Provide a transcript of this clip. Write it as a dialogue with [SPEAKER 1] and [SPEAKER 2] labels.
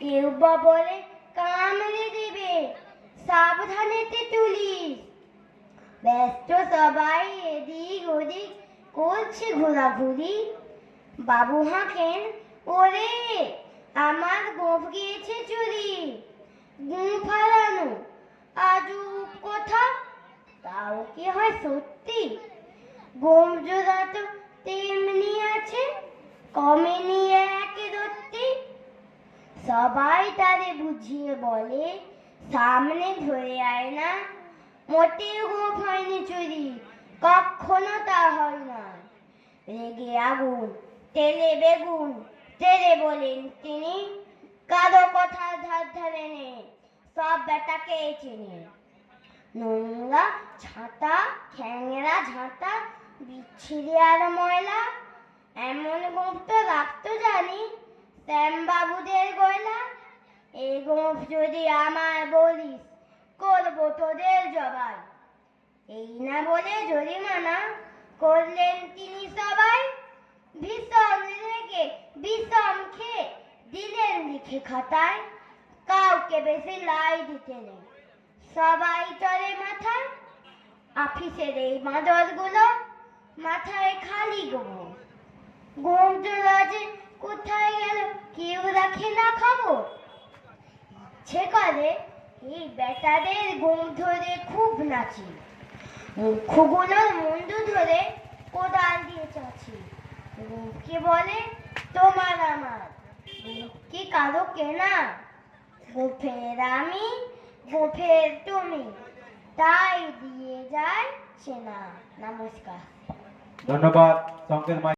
[SPEAKER 1] কেউ বা বলে কামড়ে দেবে, সাবধানেতে তুলিস। ব্যস্ত সবাই এদিক ওদিক করছে ঘোরাঘুরি। বাবু হাঁকেন, ওরে আমার গোঁফ গিয়েছে চুরি। গুঁ ফালানো আজব কথা, তাও কি হয় সত্যি? গোঁফ জোড়া তো তেমনি আছে, কমেনি একে ধরতে। সবাই তারে বুঝিয়ে বলে, সামনে ধরে আয় না, মোটেও গোঁফ হয়নি চুরি, কখনো তা হয় না। রেগে আগুন, তেলে বেগুন, তেরে বলেন তিনি, কারো কথার ধার ধারে নেই, সব বেটাকে চেনে। নোংরা ছাতা, খ্যাংরা ঝাঁটা, বিচ্ছিরি আর ময়লা, এমন গোঁফ তো রাখতো জানি শ্যামবাবুদের গয়লা। এই গোঁফ যদি আমায় বলিস, করবো তোদের জবাই। এই না বলে জরিমানা করলেন তিনি সবাই। ভীষণ রেগে বিষম খেয়ে দিলেন লিখে খাতায়, কাউকে বেশি লাই দিতে নেই, সবাই চলে মাথায়। অফিসের এই বাঁদরগুলো মাথায় খালি গোবর, গোঁফ জোড়া যে কোথায় গেল কেউ রাখে না খবর। ইচ্ছে করে এই বেটাদের গোঁফ ধরে খুব নাচি, মুখগুলোর মুন্ডু ধরে কোদাল দিয়ে চাচি। গোঁফকে বলে তোমার আমার, গোঁফ কি কারো কেনা? গোঁফের আমি, গোঁফের তুমি, তাই দিয়ে যায় চেনা। নমস্কার।
[SPEAKER 2] ধন্যবাদ সংকেত।